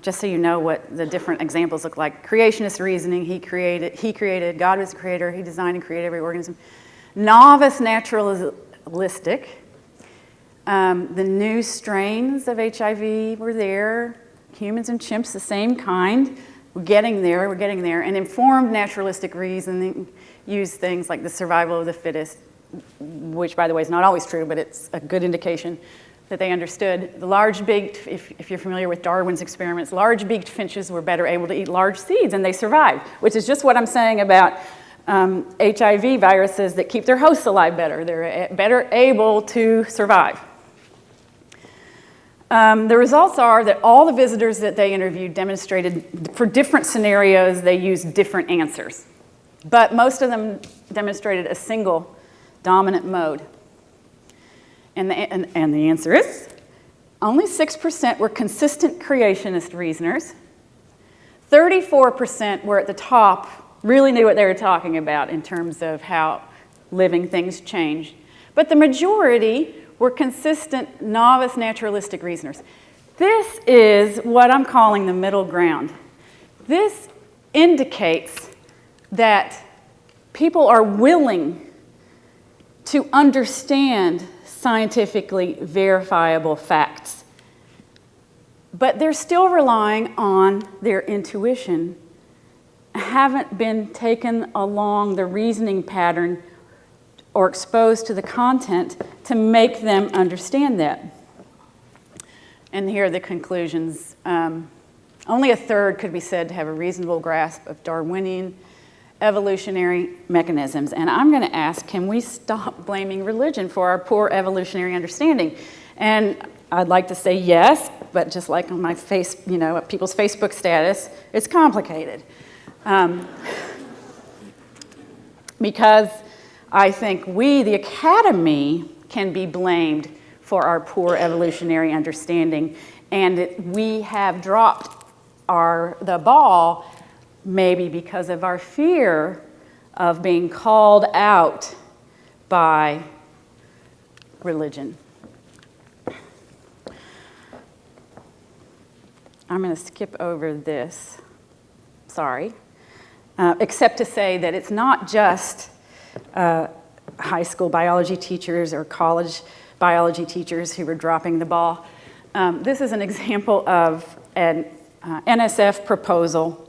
just so you know what the different examples look like. Creationist reasoning, he created, God was the creator, he designed and created every organism. Novice naturalistic, the new strains of HIV were there, humans and chimps, the same kind. We're getting there. And informed naturalistic reasoning use things like the survival of the fittest, which, by the way, is not always true, but it's a good indication that they understood. The large-beaked, if you're familiar with Darwin's experiments, large-beaked finches were better able to eat large seeds, and they survived, which is just what I'm saying about HIV viruses that keep their hosts alive better. They're better able to survive. The results are that all the visitors that they interviewed demonstrated, for different scenarios, they used different answers. But most of them demonstrated a single dominant mode. And the answer is, only 6% were consistent creationist reasoners. 34% were at the top, really knew what they were talking about in terms of how living things changed. But the majority were consistent novice naturalistic reasoners. This is what I'm calling the middle ground. This indicates that people are willing to understand scientifically verifiable facts, but they're still relying on their intuition, haven't been taken along the reasoning pattern or exposed to the content to make them understand that. And here are the conclusions. Only a third could be said to have a reasonable grasp of Darwinian evolutionary mechanisms. And I'm going to ask, can we stop blaming religion for our poor evolutionary understanding? And I'd like to say yes, but just like on my people's Facebook status, it's complicated. Because I think we, the Academy, can be blamed for our poor evolutionary understanding, and we have dropped the ball maybe because of our fear of being called out by religion. I'm going to skip over this. Sorry. Except to say that it's not just high school biology teachers or college biology teachers who were dropping the ball. This is an example of an NSF proposal.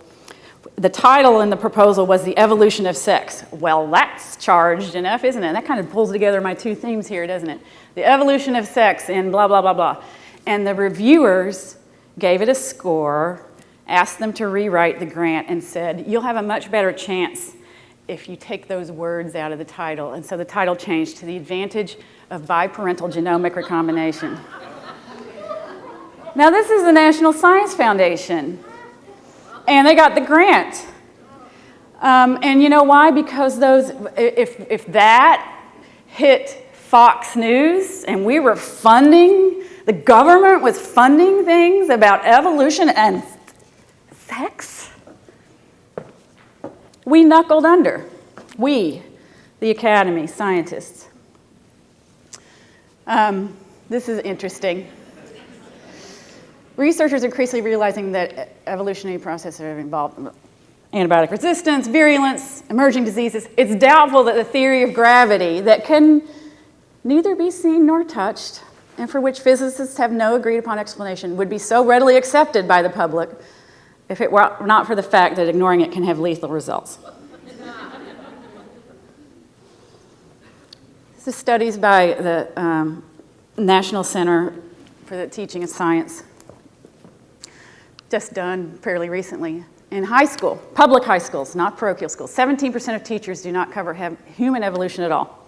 The title in the proposal was The Evolution of Sex. Well, that's charged enough, isn't it? That kind of pulls together my two themes here, doesn't it? The evolution of sex and blah, blah, blah, blah. And the reviewers gave it a score, asked them to rewrite the grant, and said, you'll have a much better chance if you take those words out of the title. And so the title changed to The Advantage of Biparental Genomic Recombination. Now, this is the National Science Foundation, and they got the grant. And you know why? Because if that hit Fox News and we were funding, the government was funding things about evolution and sex, we knuckled under. We, the Academy, scientists. This is interesting. Researchers are increasingly realizing that evolutionary processes are involved in antibiotic resistance, virulence, emerging diseases. It's doubtful that the theory of gravity that can neither be seen nor touched, and for which physicists have no agreed upon explanation, would be so readily accepted by the public if it were not for the fact that ignoring it can have lethal results. This is studies by the National Center for the Teaching of Science, just done fairly recently. In high school, public high schools, not parochial schools, 17% of teachers do not cover human evolution at all.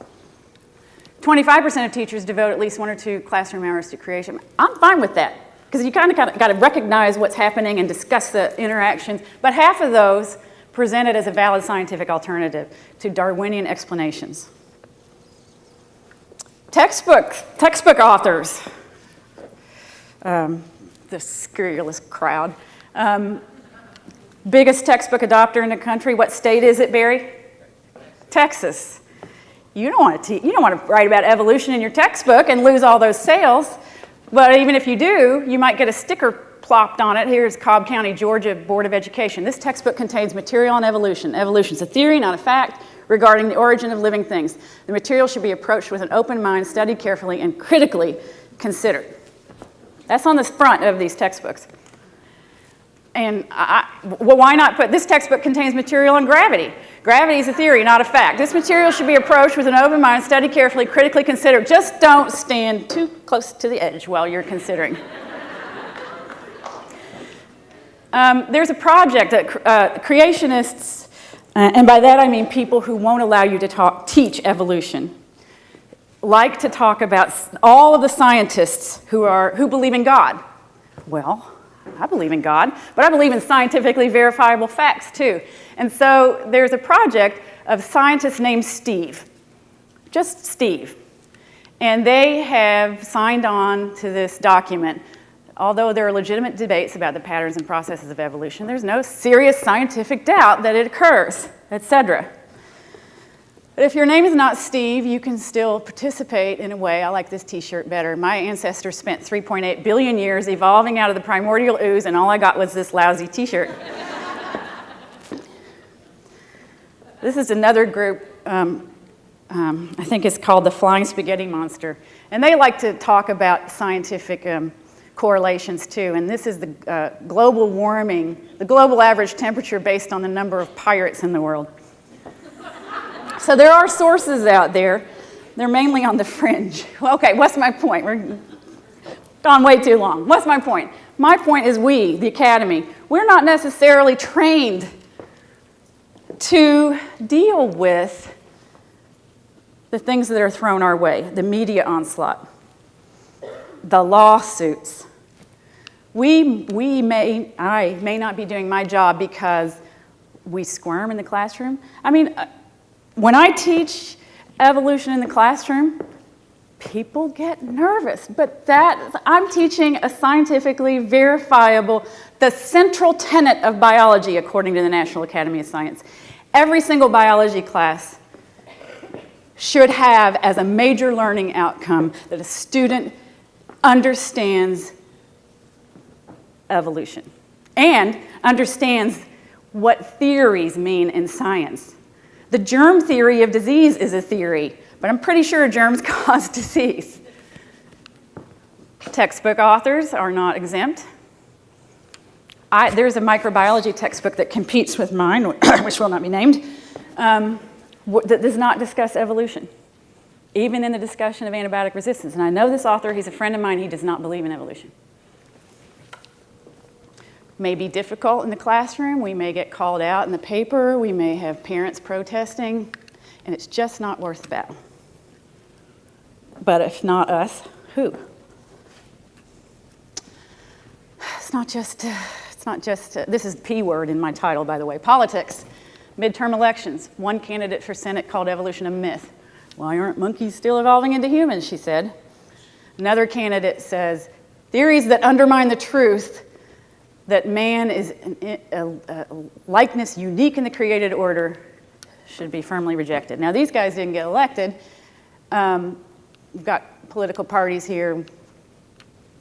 25% of teachers devote at least 1 or 2 classroom hours to creation. I'm fine with that, because you kind of got to recognize what's happening and discuss the interactions, but half of those present it as a valid scientific alternative to Darwinian explanations. Textbook authors, the scurrilous crowd. Biggest textbook adopter in the country. What state is it, Barry? Texas. You don't want to write about evolution in your textbook and lose all those sales. But even if you do, you might get a sticker plopped on it. Here's Cobb County, Georgia Board of Education. This textbook contains material on evolution. Evolution is a theory, not a fact, regarding the origin of living things. The material should be approached with an open mind, studied carefully, and critically considered. That's on the front of these textbooks. And well, why not put, this textbook contains material on gravity. Gravity is a theory, not a fact. This material should be approached with an open mind, studied carefully, critically considered. Just don't stand too close to the edge while you're considering. There's a project that creationists, and by that I mean people who won't allow you to teach evolution, like to talk about all of the scientists who believe in God. Well, I believe in God, but I believe in scientifically verifiable facts too. And so there's a project of scientists named Steve, just Steve. And they have signed on to this document. Although there are legitimate debates about the patterns and processes of evolution, there's no serious scientific doubt that it occurs, etc. But if your name is not Steve, you can still participate in a way. I like this t-shirt better. My ancestors spent 3.8 billion years evolving out of the primordial ooze, and all I got was this lousy t-shirt. This is another group, I think it's called the Flying Spaghetti Monster. And they like to talk about scientific correlations too. And this is the global warming, the global average temperature based on the number of pirates in the world. So there are sources out there. They're mainly on the fringe. Well, okay, what's my point? We're gone way too long. What's my point? My point is we, the Academy, we're not necessarily trained to deal with the things that are thrown our way, the media onslaught, the lawsuits. I may not be doing my job because we squirm in the classroom. I mean, when I teach evolution in the classroom, people get nervous, but I'm teaching a scientifically verifiable, the central tenet of biology according to the National Academy of Science. Every single biology class should have as a major learning outcome that a student understands evolution and understands what theories mean in science. The germ theory of disease is a theory, but I'm pretty sure germs cause disease. Textbook authors are not exempt. There's a microbiology textbook that competes with mine, which will not be named, that does not discuss evolution, even in the discussion of antibiotic resistance. And I know this author, he's a friend of mine, he does not believe in evolution. May be difficult in the classroom, we may get called out in the paper, we may have parents protesting, and it's just not worth the battle. But if not us, who? It's not just, this is P word in my title, by the way, politics, midterm elections. One candidate for Senate called evolution a myth. Why aren't monkeys still evolving into humans, she said. Another candidate says, theories that undermine the truth that man is a likeness unique in the created order should be firmly rejected. Now, these guys didn't get elected. We've got political parties here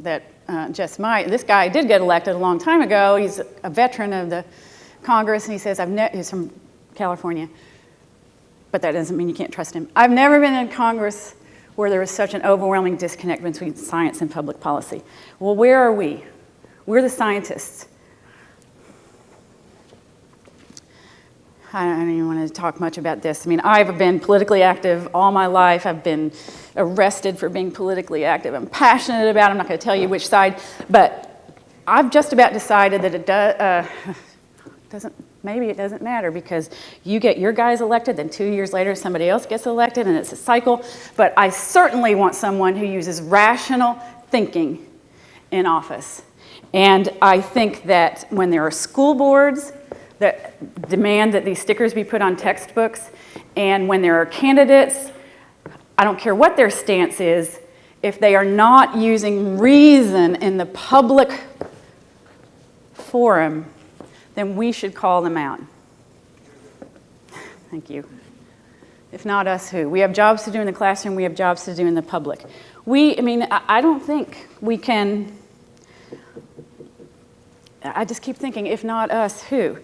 that just might. This guy did get elected a long time ago. He's a veteran of the Congress, and he says, he's from California, but that doesn't mean you can't trust him. I've never been in Congress where there was such an overwhelming disconnect between science and public policy. Well, where are we? We're the scientists. I don't even want to talk much about this. I mean, I've been politically active all my life. I've been arrested for being politically active. I'm passionate about it. I'm not going to tell you which side, but I've just about decided that it doesn't matter, because you get your guys elected, then 2 years later somebody else gets elected, and it's a cycle. But I certainly want someone who uses rational thinking in office. And I think that when there are school boards that demand that these stickers be put on textbooks, and when there are candidates, I don't care what their stance is, if they are not using reason in the public forum, then we should call them out. Thank you. If not us, who? We have jobs to do in the classroom, we have jobs to do in the public. I don't think we can. I just keep thinking, if not us, who?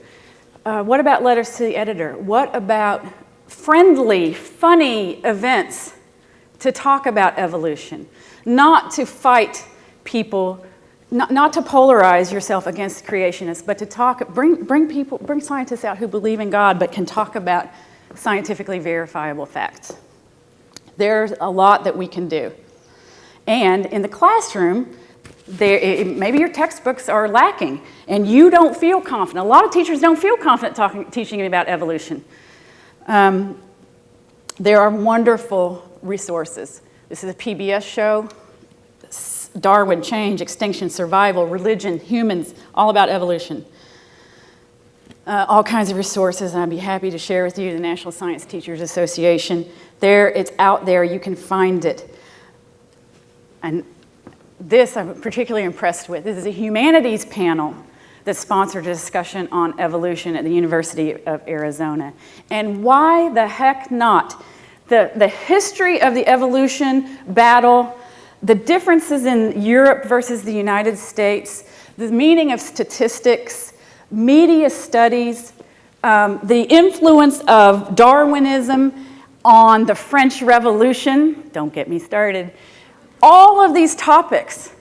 What about letters to the editor? What about friendly, funny events to talk about evolution? Not to fight people, not to polarize yourself against creationists, but to bring scientists out who believe in God but can talk about scientifically verifiable facts. There's a lot that we can do. And in the classroom, maybe your textbooks are lacking and you don't feel confident. A lot of teachers don't feel confident teaching about evolution. There are wonderful resources. This is a PBS show, Darwin, Change, Extinction, Survival, Religion, Humans, all about evolution. All kinds of resources, and I'd be happy to share with you the National Science Teachers Association. It's out there, you can find it. And this I'm particularly impressed with. This is a humanities panel that sponsored a discussion on evolution at the University of Arizona. And why the heck not? The history of the evolution battle, the differences in Europe versus the United States, the meaning of statistics, media studies, the influence of Darwinism on the French Revolution, don't get me started. All of these topics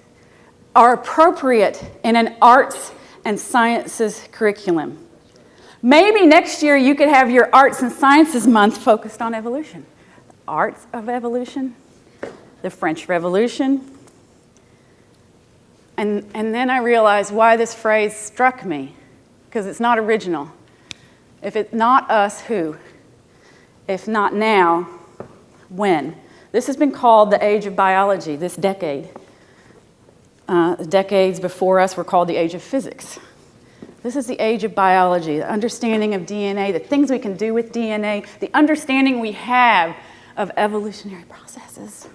are appropriate in an arts and sciences curriculum. Maybe next year you could have your Arts and Sciences Month focused on evolution. The arts of evolution, the French Revolution. And then I realized why this phrase struck me, because it's not original. If it's not us, who? If not now, when? This has been called the age of biology, this decade. The decades before us were called the age of physics. This is the age of biology, the understanding of DNA, the things we can do with DNA, the understanding we have of evolutionary processes.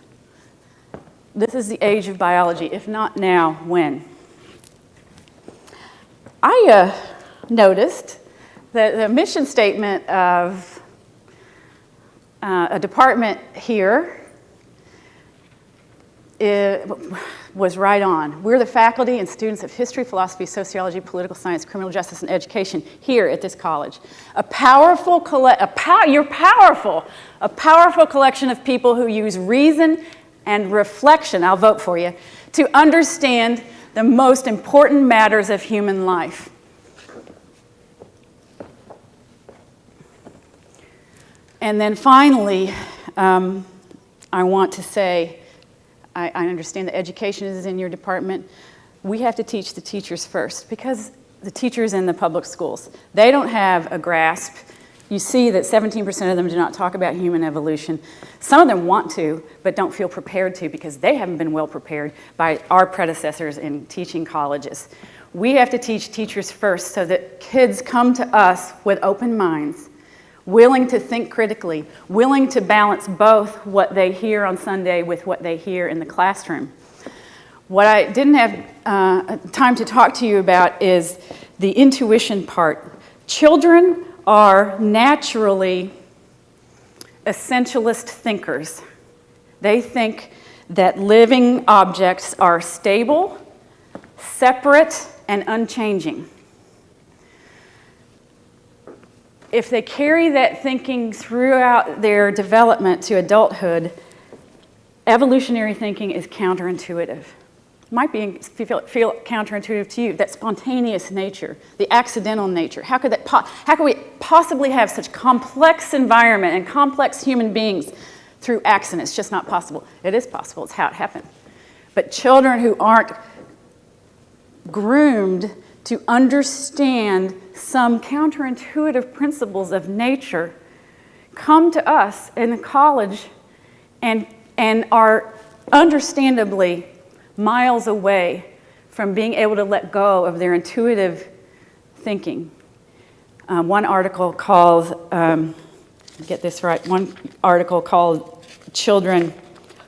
This is the age of biology. If not now, when? I noticed that the mission statement of a department here was right on. We're the faculty and students of history, philosophy, sociology, political science, criminal justice, and education here at this college. A powerful collection of people who use reason and reflection, I'll vote for you, to understand the most important matters of human life. And then finally, I want to say, I understand that education is in your department. We have to teach the teachers first, because the teachers in the public schools, they don't have a grasp. You see that 17% of them do not talk about human evolution. Some of them want to, but don't feel prepared to, because they haven't been well prepared by our predecessors in teaching colleges. We have to teach teachers first so that kids come to us with open minds, willing to think critically, willing to balance both what they hear on Sunday with what they hear in the classroom. What I didn't have time to talk to you about is the intuition part. Children are naturally essentialist thinkers. They think that living objects are stable, separate, and unchanging. If they carry that thinking throughout their development to adulthood, evolutionary thinking is counterintuitive. It might feel counterintuitive to you, that spontaneous nature, the accidental nature. How could we possibly have such complex environment and complex human beings through accident? It's just not possible. It is possible. It's how it happened. But children who aren't groomed to understand some counterintuitive principles of nature come to us in the college and are understandably miles away from being able to let go of their intuitive thinking. One article called, get this right, one article called Children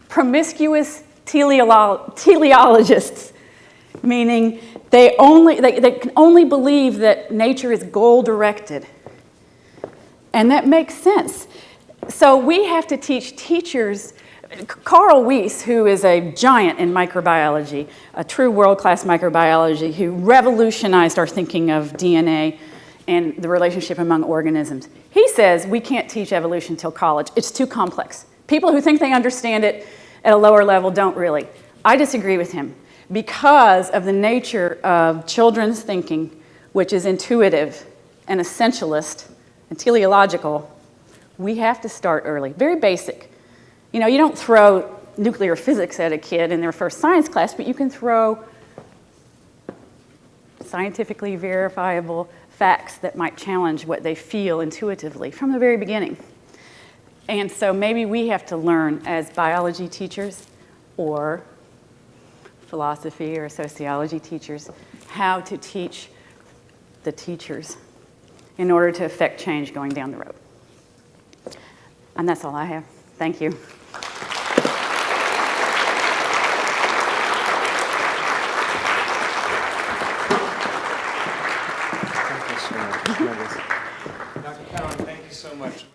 Promiscuous Teleologists, meaning they can only believe that nature is goal-directed. And that makes sense. So we have to teach teachers. Carl Weiss, who is a giant in microbiology, a true world-class microbiology, who revolutionized our thinking of DNA and the relationship among organisms, he says we can't teach evolution till college. It's too complex. People who think they understand it at a lower level don't really. I disagree with him. Because of the nature of children's thinking, which is intuitive and essentialist and teleological, we have to start early. Very basic. You know, you don't throw nuclear physics at a kid in their first science class, but you can throw scientifically verifiable facts that might challenge what they feel intuitively from the very beginning. And so maybe we have to learn as biology teachers or philosophy or sociology teachers how to teach the teachers in order to affect change going down the road. And that's all I have. Thank you. Dr. Cowen, thank you so much.